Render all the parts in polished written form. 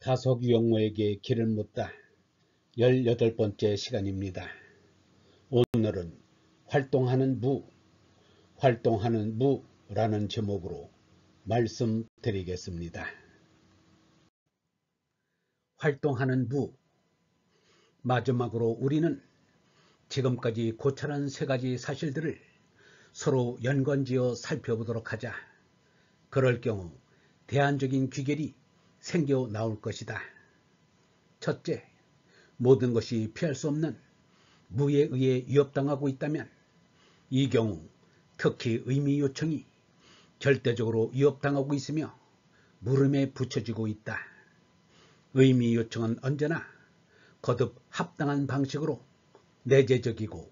가석유용모에게 길을 묻다 18번째 시간입니다. 오늘은 활동하는 무라는 제목으로 말씀드리겠습니다. 활동하는 무. 마지막으로 우리는 지금까지 고찰한 세 가지 사실들을 서로 연관지어 살펴보도록 하자. 그럴 경우 대안적인 귀결이 생겨 나올 것이다. 첫째, 모든 것이 피할 수 없는 무에 의해 위협당하고 있다면 이 경우 특히 의미 요청이 절대적으로 위협당하고 있으며 물음에 붙여지고 있다. 의미 요청은 언제나 거듭 합당한 방식으로 내재적이고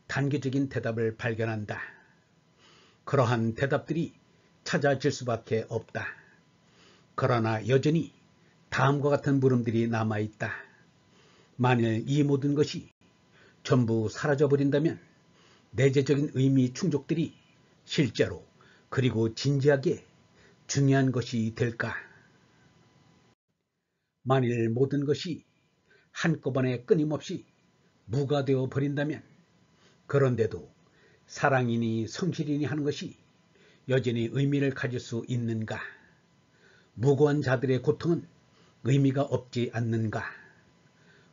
단계적인 대답을 발견한다. 그러한 대답들이 찾아질 수밖에 없다. 그러나 여전히 다음과 같은 물음들이 남아있다. 만일 이 모든 것이 전부 사라져버린다면 내재적인 의미 충족들이 실제로 그리고 진지하게 중요한 것이 될까? 만일 모든 것이 한꺼번에 끊임없이 무가 되어 버린다면 그런데도 사랑이니 성실이니 하는 것이 여전히 의미를 가질 수 있는가? 무고한 자들의 고통은 의미가 없지 않는가?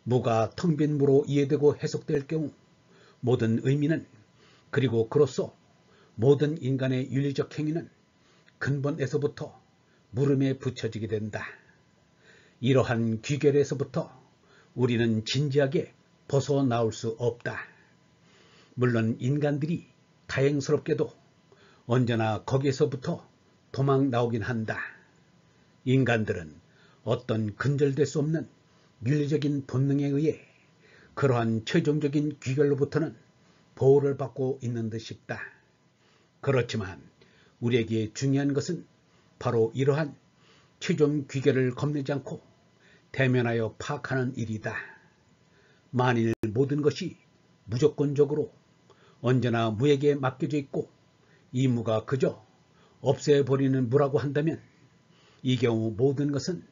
무가 텅 빈 무로 이해되고 해석될 경우 모든 의미는 그리고 그로써 모든 인간의 윤리적 행위는 근본에서부터 물음에 붙여지게 된다. 이러한 귀결에서부터 우리는 진지하게 벗어나올 수 없다. 물론 인간들이 다행스럽게도 언제나 거기에서부터 도망 나오긴 한다. 인간들은 어떤 근절될 수 없는 윤리적인 본능에 의해 그러한 최종적인 귀결로부터는 보호를 받고 있는 듯 싶다. 그렇지만 우리에게 중요한 것은 바로 이러한 최종 귀결을 겁내지 않고 대면하여 파악하는 일이다. 만일 모든 것이 무조건적으로 언제나 무에게 맡겨져 있고 이 무가 그저 없애버리는 무라고 한다면 이 경우 모든 것은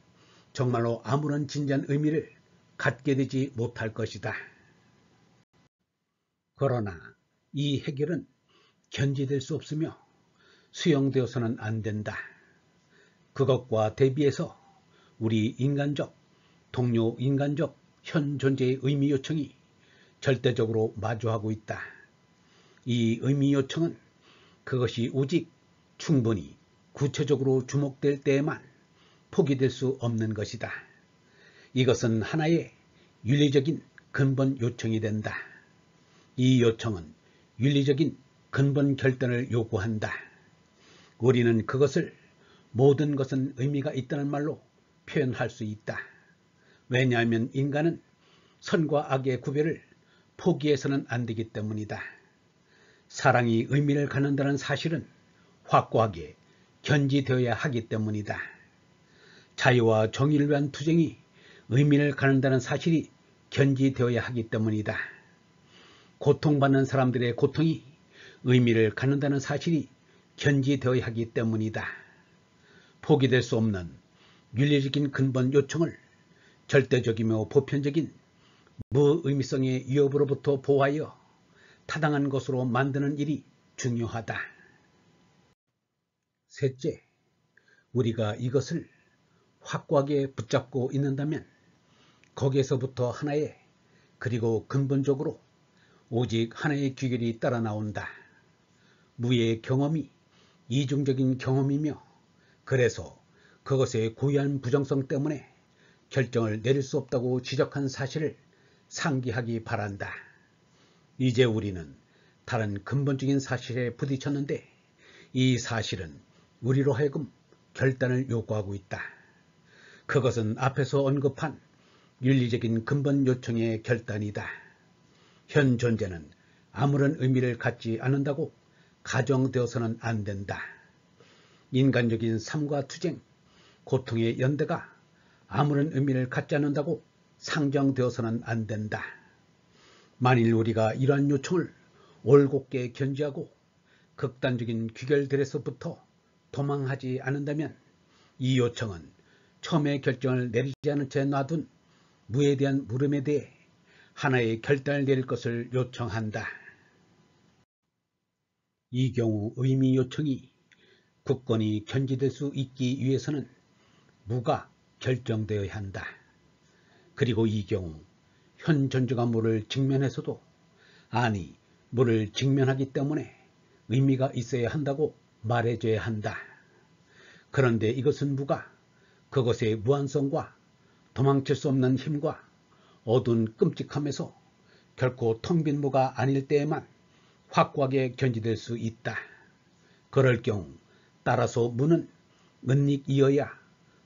정말로 아무런 진지한 의미를 갖게 되지 못할 것이다. 그러나 이 해결은 견제될 수 없으며 수용되어서는 안 된다. 그것과 대비해서 우리 인간적, 동료 인간적 현 존재의 의미 요청이 절대적으로 마주하고 있다. 이 의미 요청은 그것이 오직 충분히 구체적으로 주목될 때에만 포기될 수 없는 것이다. 이것은 하나의 윤리적인 근본 요청이 된다. 이 요청은 윤리적인 근본 결단을 요구한다. 우리는 그것을 모든 것은 의미가 있다는 말로 표현할 수 있다. 왜냐하면 인간은 선과 악의 구별을 포기해서는 안 되기 때문이다. 사랑이 의미를 갖는다는 사실은 확고하게 견지되어야 하기 때문이다. 자유와 정의를 위한 투쟁이 의미를 갖는다는 사실이 견지되어야 하기 때문이다. 고통받는 사람들의 고통이 의미를 갖는다는 사실이 견지되어야 하기 때문이다. 포기될 수 없는 윤리적인 근본 요청을 절대적이며 보편적인 무의미성의 위협으로부터 보호하여 타당한 것으로 만드는 일이 중요하다. 셋째, 우리가 이것을 확고하게 붙잡고 있는다면 거기에서부터 하나의 그리고 근본적으로 오직 하나의 귀결이 따라 나온다. 무의 경험이 이중적인 경험이며 그래서 그것의 고유한 부정성 때문에 결정을 내릴 수 없다고 지적한 사실을 상기하기 바란다. 이제 우리는 다른 근본적인 사실에 부딪혔는데 이 사실은 우리로 하여금 결단을 요구하고 있다. 그것은 앞에서 언급한 윤리적인 근본 요청의 결단이다. 현 존재는 아무런 의미를 갖지 않는다고 가정되어서는 안 된다. 인간적인 삶과 투쟁, 고통의 연대가 아무런 의미를 갖지 않는다고 상정되어서는 안 된다. 만일 우리가 이러한 요청을 올곧게 견지하고 극단적인 귀결들에서부터 도망하지 않는다면 이 요청은 처음에 결정을 내리지 않은 채 놔둔 무에 대한 물음에 대해 하나의 결단을 내릴 것을 요청한다. 이 경우 의미 요청이 굳건히 견지될 수 있기 위해서는 무가 결정되어야 한다. 그리고 이 경우 현 존재가 무를 직면해서도 아니 무를 직면하기 때문에 의미가 있어야 한다고 말해줘야 한다. 그런데 이것은 무가 그것의 무한성과 도망칠 수 없는 힘과 어두운 끔찍함에서 결코 텅 빈 무가 아닐 때에만 확고하게 견지될 수 있다. 그럴 경우 따라서 무는 은닉이어야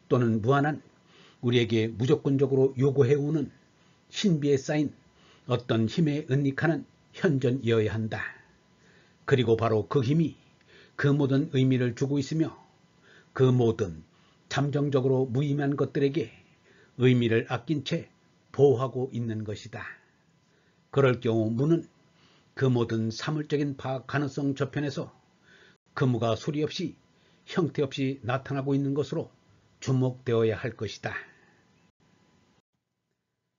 또는 무한한 우리에게 무조건적으로 요구해오는 신비에 쌓인 어떤 힘에 은닉하는 현존이어야 한다. 그리고 바로 그 힘이 그 모든 의미를 주고 있으며 그 모든 잠정적으로 무의미한 것들에게 의미를 아낀 채 보호하고 있는 것이다. 그럴 경우 무는 그 모든 사물적인 파악 가능성 저편에서 그 무가 소리 없이 형태 없이 나타나고 있는 것으로 주목되어야 할 것이다.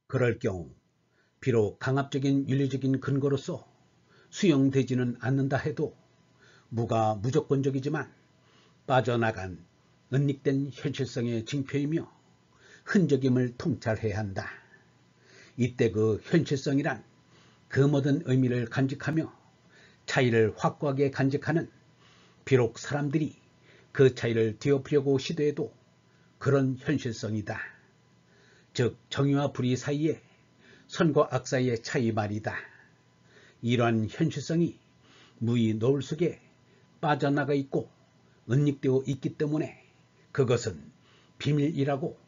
그럴 경우 비록 강압적인 윤리적인 근거로서 수용되지는 않는다 해도 무가 무조건적이지만 빠져나간 은닉된 현실성의 징표이며 흔적임을 통찰해야 한다. 이때 그 현실성이란 그 모든 의미를 간직하며 차이를 확고하게 간직하는 비록 사람들이 그 차이를 뒤엎으려고 시도해도 그런 현실성이다. 즉 정의와 불의 사이에 선과 악 사이의 차이 말이다. 이러한 현실성이 무의 노을 속에 빠져나가 있고 은닉되어 있기 때문에 그것은 비밀이라고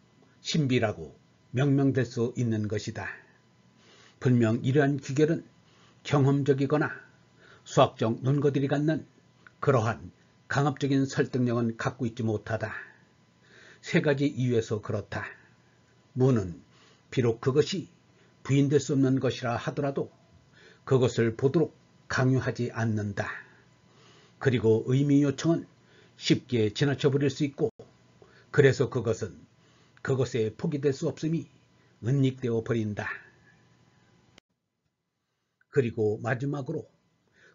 신비라고 명명될 수 있는 것이다. 분명 이러한 귀결은 경험적이거나 수학적 논거들이 갖는 그러한 강압적인 설득력은 갖고 있지 못하다. 세 가지 이유에서 그렇다. 무는 비록 그것이 부인될 수 없는 것이라 하더라도 그것을 보도록 강요하지 않는다. 그리고 의미 요청은 쉽게 지나쳐버릴 수 있고 그래서 그것은 그것에 포기될 수 없음이 은닉되어 버린다. 그리고 마지막으로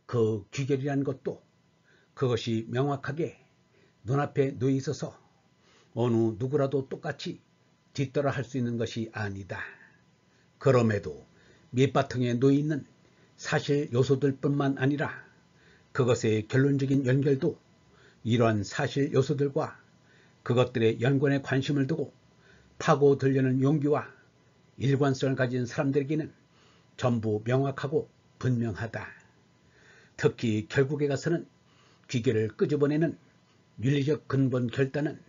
그 귀결이란 것도 그것이 명확하게 눈앞에 놓여 있어서 어느 누구라도 똑같이 뒤따라 할 수 있는 것이 아니다. 그럼에도 밑바탕에 놓여 있는 사실 요소들 뿐만 아니라 그것의 결론적인 연결도 이러한 사실 요소들과 그것들의 연관에 관심을 두고 파고들려는 용기와 일관성을 가진 사람들에게는 전부 명확하고 분명하다. 특히 결국에 가서는 귀결을 끄집어내는 윤리적 근본 결단은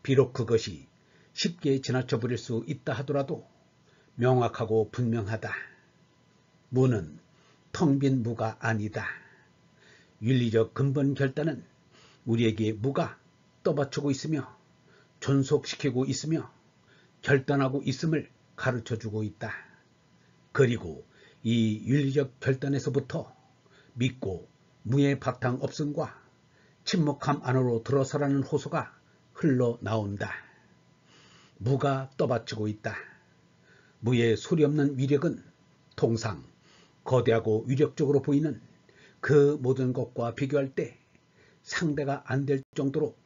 비록 그것이 쉽게 지나쳐 버릴 수 있다 하더라도 명확하고 분명하다. 무는 텅 빈 무가 아니다. 윤리적 근본 결단은 우리에게 무가 떠받치고 있으며 존속시키고 있으며 결단하고 있음을 가르쳐주고 있다. 그리고 이 윤리적 결단에서부터 믿고 무의 바탕 없음과 침묵함 안으로 들어서라는 호소가 흘러나온다. 무가 떠받치고 있다. 무의 소리 없는 위력은 통상 거대하고 위력적으로 보이는 그 모든 것과 비교할 때 상대가 안 될 정도로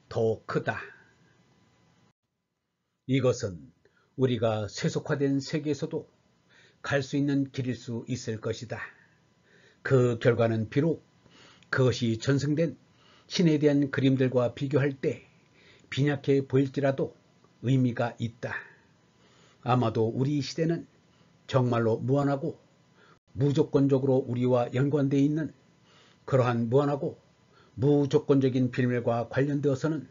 더 크다. 이것은 우리가 세속화된 세계에서도 갈 수 있는 길일 수 있을 것이다. 그 결과는 비록 그것이 전승된 신에 대한 그림들과 비교할 때 빈약해 보일지라도 의미가 있다. 아마도 우리 시대는 정말로 무한하고 무조건적으로 우리와 연관되어 있는 그러한 무한하고 무조건적인 비밀과 관련되어서는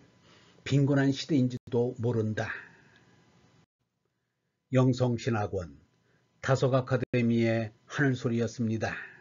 빈곤한 시대인지도 모른다. 영성신학원 다속 아카데미의 하늘소리였습니다.